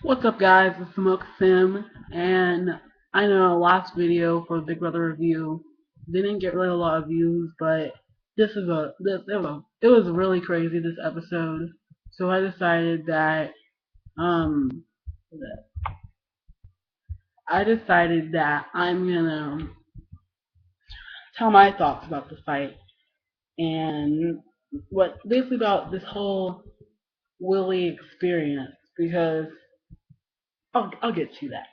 What's up, guys? It's Smoke Sim, and I know last video for the Big Brother review didn't get really a lot of views, but it was really crazy this episode. So I decided that um I'm gonna tell my thoughts about the fight and what basically about this whole Willie experience because I'll get to that.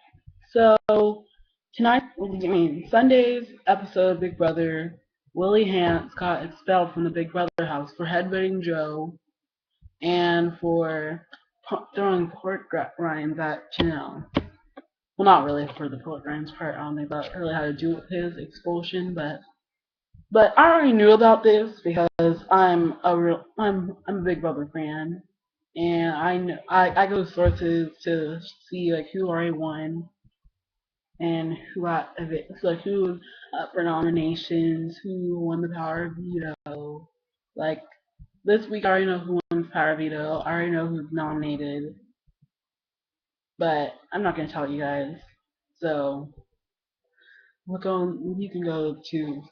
So tonight, Sunday's episode of Big Brother, Willie Hance got expelled from the Big Brother house for headbutting Joe and for throwing pork rinds at Janelle. Well, not really for the pork rinds part. I don't think that really had to do with his expulsion, but I already knew about this because I'm a Big Brother fan, and I go to sources to see like who already won and who was up for nominations, who won the power veto. Like this week, I already know who won the power veto. I already know who's nominated, but I'm not gonna tell you guys. So look on. You can go to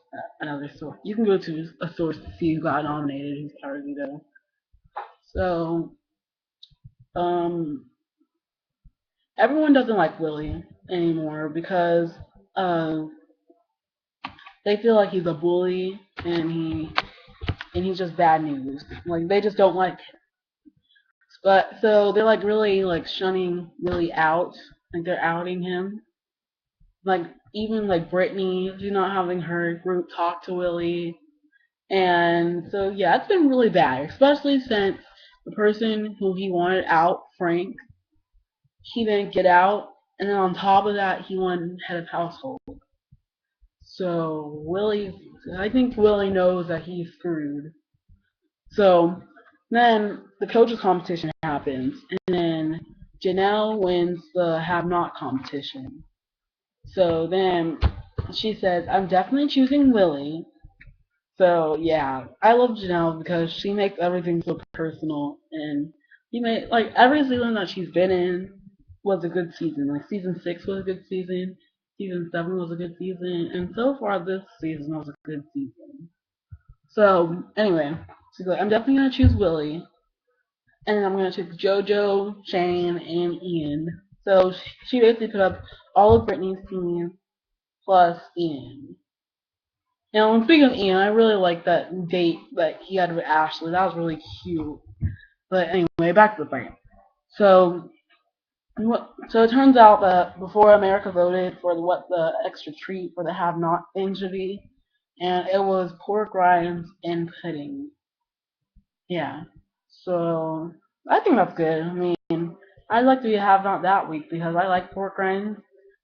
another source. You can go to a source to see who got nominated, who's power veto. So um, everyone doesn't like Willie anymore because uh, they feel like he's a bully and he's just bad news. Like they just don't like him. But so they're like really like shunning Willie out. Like they're outing him. Like even like Brittany, she's not having her group talk to Willie. And so yeah, it's been really bad, especially since the person who he wanted out, Frank, he didn't get out. And then on top of that, he won head of household. So I think Willie knows that he's screwed. So then the coaches competition happens, and then Janelle wins the have not competition. So then she says, "I'm definitely choosing Willie." So yeah, I love Janelle because she makes everything so personal, and she made like every season that she's been in was a good season. Like season 6 was a good season, season 7 was a good season, and so far this season was a good season. So anyway, she's like, "I'm definitely gonna choose Willie." And I'm gonna take JoJo, Shane, and Ian. So she basically put up all of Brittany's team plus Ian. Now, speaking of Ian, I really like that date that he had with Ashley. That was really cute. But anyway, back to the fight. So, so it turns out that before America voted for what the extra treat for the have-not thing should be, and it was pork rinds and pudding. Yeah. So I think that's good. I mean, I'd like to have not that week because I like pork rinds,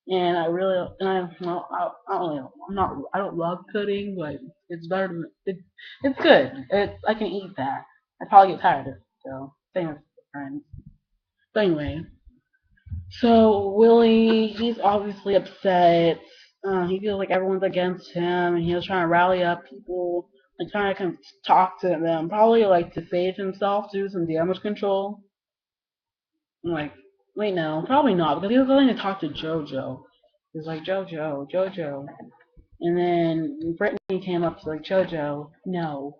and I really and I well I don't really, I don't love pudding, but it's better than it's good. I can eat that. I probably get tired of it. So same with pork rinds. But anyway, so Willie, he's obviously upset. He feels like everyone's against him, and he was trying to rally up people, like trying to kind of talk to them, probably like to save himself, to do some damage control. I'm like, wait, no, probably not, because he was willing to talk to JoJo. He was like, JoJo, JoJo, and then Brittany came up to like, JoJo, no.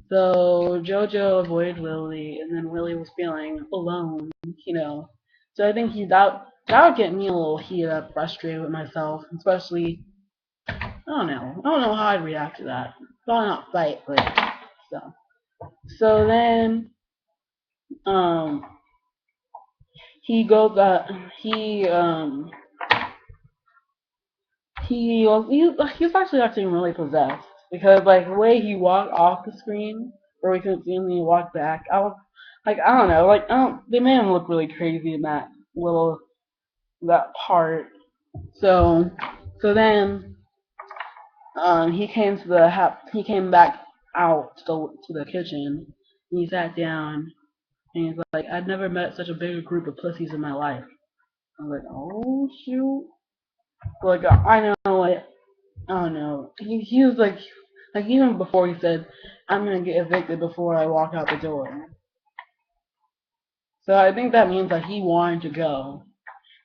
So JoJo avoided Willie, and then Willie was feeling alone, you know. So I think that would get me a little heated up, frustrated with myself, especially I don't know how I'd react to that. Probably not fight, but so. So then um he goes he was actually acting really possessed because like the way he walked off the screen where we couldn't see him and he walked back, I was like I don't know, like I don't they made him look really crazy in little that part. So then he came back out to the kitchen and he sat down and he's like, I've never met such a big group of pussies in my life. I was like, oh shoot. Like I know like I don't know. He was like even before he said, I'm gonna get evicted before I walk out the door. So I think that means that he wanted to go.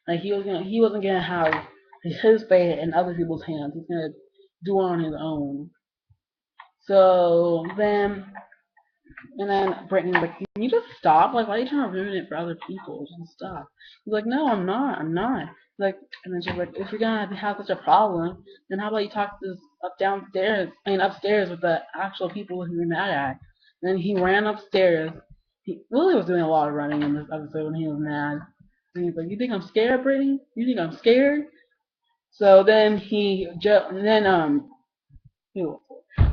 Like he wasn't gonna have his fate in other people's hands. He's gonna do it on his own. So then And then Brittany's like, can you just stop? Like, why are you trying to ruin it for other people? Just stop. He's like, no, I'm not. I'm not. Like, and then she's like, if you're gonna have such a problem, then how about you talk to this upstairs with the actual people who you're mad at? And then he ran upstairs. Willie was doing a lot of running in this episode when he was mad. And he's like, you think I'm scared, Brittany? You think I'm scared? So then and then who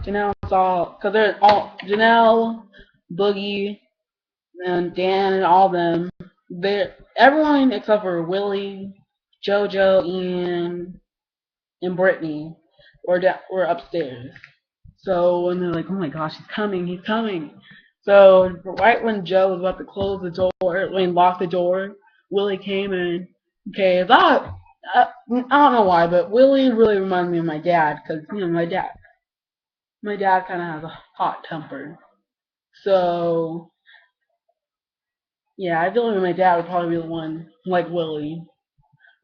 Janelle saw, because they're all Janelle, Boogie, and Dan and all them. They everyone except for Willie, JoJo, Ian, and Brittany were upstairs. So and they're like, oh my gosh, he's coming, he's coming. So right when Joe was about to close the door, when lock the door, Willie came in. Okay, I don't know why, but Willie really reminds me of my dad because my dad kind of has a hot temper. So yeah, I feel like my dad would probably be the one like Willie.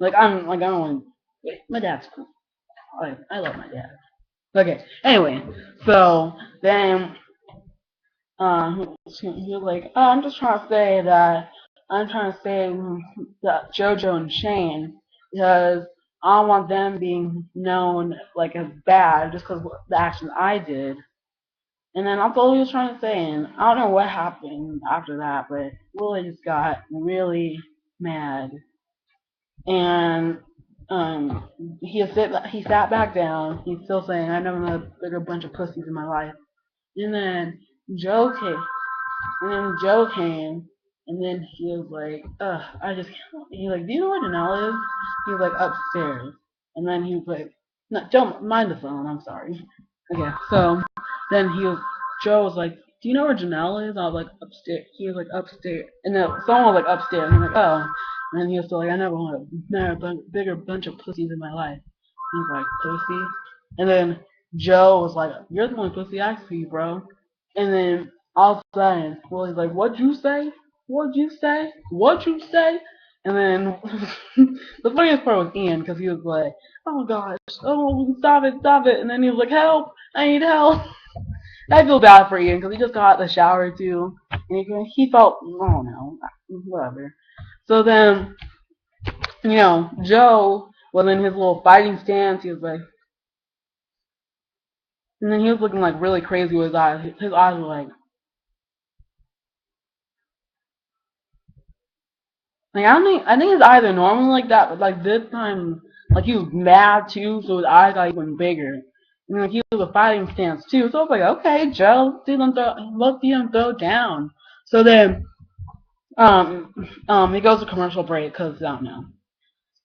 I don't want. Wait, my dad's cool. I love my dad. Okay. Anyway, so then he was like, oh, I'm trying to say that JoJo and Shane because I don't want them being known like as bad just because the actions I did. And then that's all he was trying to say. And I don't know what happened after that, but Willie just got really mad. And um, he sat back down. He's still saying, "I never met a bigger bunch of pussies in my life." And then Joe came. And then Joe came. And then he was like, "Ugh, I just can't." He's like, "Do you know where Janelle is?" He was like, "Upstairs." And then he was like, "No, don't mind the phone. I'm sorry." Okay, so then Joe was like, "Do you know where Janelle is?" I was like, "Upstairs." He was like, "Upstairs," and then someone was like, "Upstairs." And I'm like, "Oh," and then he was still like, "I never want a bigger bunch of pussies in my life." He was like, "Pussy," and then Joe was like, "You're the only pussy I see, bro." And then all of a sudden, Willie's like, "What'd you say? What'd you say? What'd you say?" And then the funniest part was Ian because he was like, "Oh gosh, oh stop it!" And then he was like, "Help! I need help." I feel bad for Ian because he just got out of the shower too, and he felt I don't know, whatever. So then Joe was in his little fighting stance. He was like, and then he was looking like really crazy with his eyes. His eyes were like I think his eyes are normally like that, but like this time like he was mad too, so his eyes got even bigger. And like he was a fighting stance too, so I was like, okay, Joe, let's see him throw down. So then he goes to commercial break because I don't know.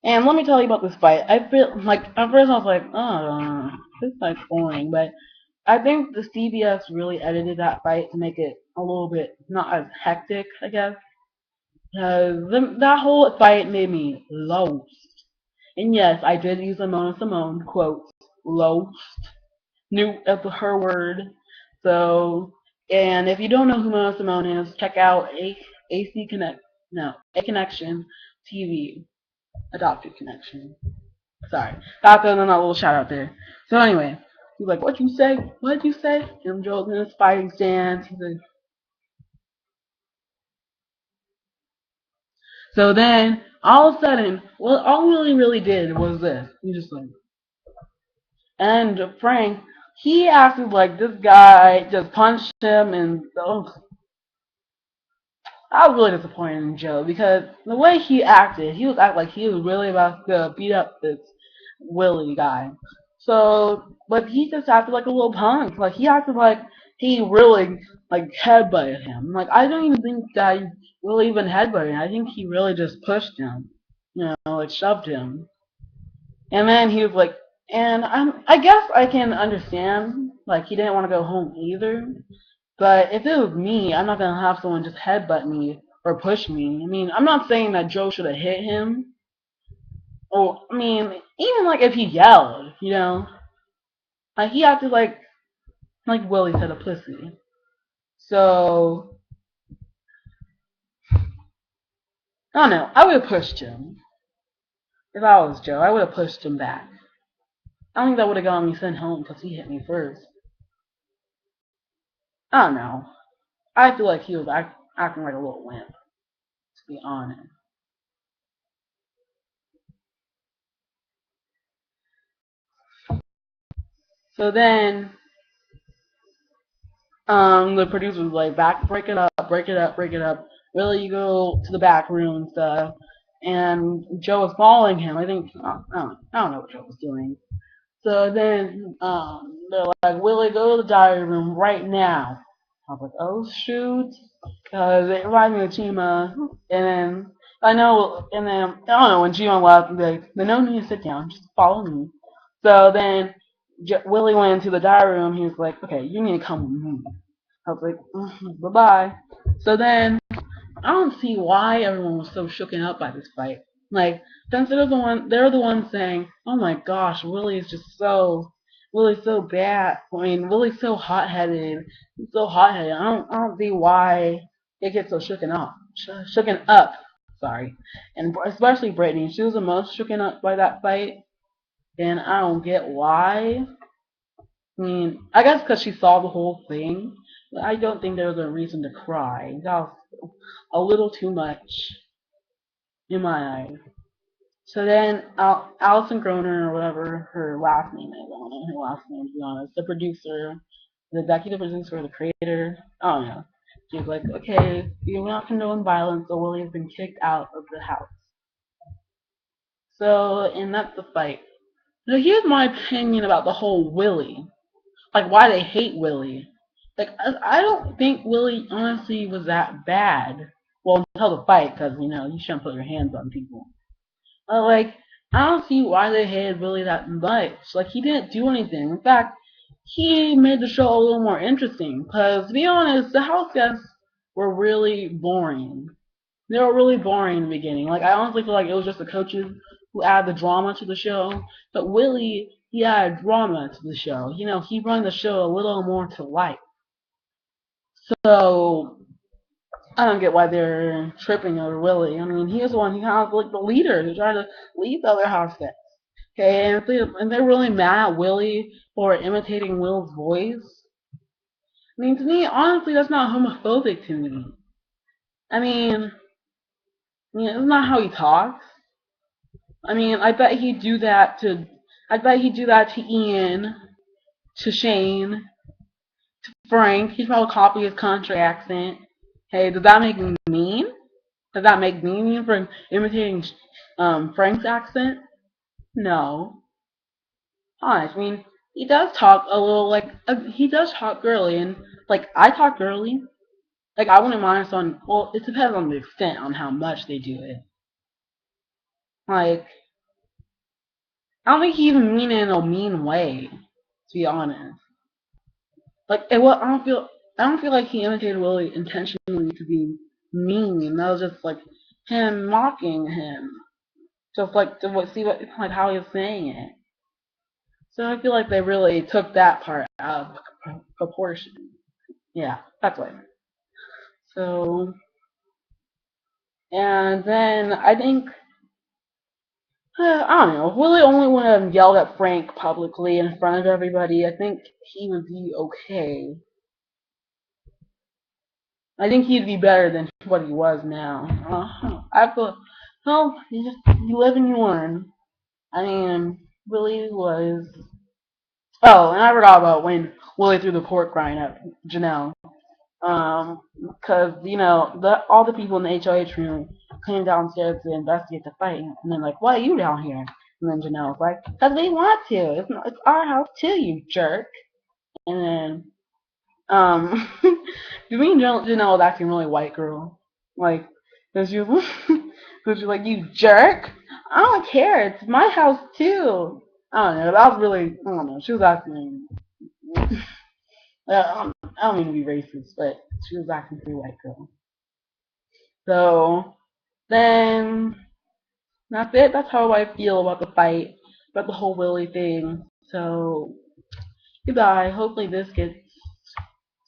And let me tell you about this fight. I feel like at first I was like, oh, this fight's boring, but I think the CBS really edited that fight to make it a little bit not as hectic, I guess. Because that whole fight made me lost. And yes, I did use the Mona Simone quote, lost. New that's her word. So, and if you don't know who Mona Simone is, check out AC Connect, no, A Connection TV, Adopted Connection. Sorry, got that little shout out there. So anyway, he's like, "What you say? What you say?" And Joel's in his fighting stance. He's like, so then all of a sudden, well, all Willie really did was this. He just like, and Frank, he acted like this guy just punched him, and oh, I was really disappointed in Joe because the way he acted, he was acting like he was really about to beat up this Willie guy. So, but he just acted like a little punk. Like he acted like he really like headbutted him. Like I don't even think that he really even headbutted him. I think he really just pushed him. Like shoved him. And then he was like, and I guess I can understand. Like he didn't want to go home either. But if it was me, I'm not gonna have someone just headbutt me or push me. I mean, I'm not saying that Joe should have hit him. Or I mean, even like if he yelled, like he acted like Willie said a pussy. So I don't know. I would have pushed him. If I was Joe, I would have pushed him back. I don't think that would have gotten me sent home because he hit me first. I don't know. I feel like he was acting like a little wimp, to be honest. So then, the producer was like, "Back, break it up, break it up, break it up." Really, you go to the back room and stuff. And Joe was following him. I don't know what Joe was doing. So then they're like, Willie, go to the diary room right now. I was like, oh shoot, because it reminded me of Chima. And then I don't know when Chima left, they no need to sit down, just follow me. So then Willie went into the diary room. He was like, okay, you need to come with me. I was like, bye bye. So then I don't see why everyone was so shooken up by this fight. Like, since they're the ones saying, "Oh my gosh, Willie's so bad." I mean, Willie's so hot-headed, he's so hot-headed. I don't see why it gets so shooken up. Sorry, and especially Brittany, she was the most shooken up by that fight, and I don't get why. I mean, I guess because she saw the whole thing, but I don't think there was a reason to cry. That was a little too much in my eyes. So then Alison Groner, or whatever her last name is, I don't know her last name to be honest, the producer, the executive producer, the creator, I don't know. She was like, okay, you're not condoning violence, so Willie has been kicked out of the house. So, and that's the fight. Now here's my opinion about the whole Willie. Like, why they hate Willie. Like, I don't think Willie honestly was that bad. Well, until the fight, because, you shouldn't put your hands on people. Like, I don't see why they hated Willie that much. Like, he didn't do anything. In fact, he made the show a little more interesting. Because, to be honest, the house guests were really boring. They were really boring in the beginning. Like, I honestly feel like it was just the coaches who added the drama to the show. But Willie, he added drama to the show. He brought the show a little more to life. So, I don't get why they're tripping over Willie. I mean, he was the one, he kind of like the leader who's trying to lead the other house guests. Okay, and they're really mad at Willie for imitating Will's voice. I mean, to me, honestly, that's not homophobic to me. I mean, it's not how he talks. I mean, I bet he'd do that to Ian, to Shane, to Frank. He'd probably copy his country accent. Hey, does that make me mean? Does that make me mean for imitating Frank's accent? No. Honest, I mean, he does talk a little like he does talk girly, and like I talk girly. Like I wouldn't mind on. Well, it depends on the extent on how much they do it. Like I don't think he even mean it in a mean way. To be honest, like I don't feel like he imitated Willie intentionally to be mean. That was just like him mocking him, just like see what like how he was saying it. So I feel like they really took that part out of proportion. Yeah, that's what I meant. So, and then I think, I don't know, if Willie only would have yelled at Frank publicly in front of everybody, I think he would be okay. I think he'd be better than what he was now. I feel, well, you live and you learn. I mean, Willie was. Oh, and I forgot about when Willie threw the pork rind at Janelle. Because all the people in the HOH room came downstairs to investigate the fight, and then like, why are you down here? And then Janelle was like, because we want to. It's our house too, you jerk. And then do me and Janelle was acting really white girl, like, because you, because you're like, you jerk. I don't care. It's my house too. I don't know. That was really, I don't know. She was acting. I don't mean to be racist, but she was acting pretty white girl. So then that's it. That's how I feel about the fight, about the whole Willie thing. So goodbye. Hopefully this gets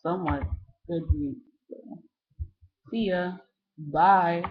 somewhat good views. See ya. Bye.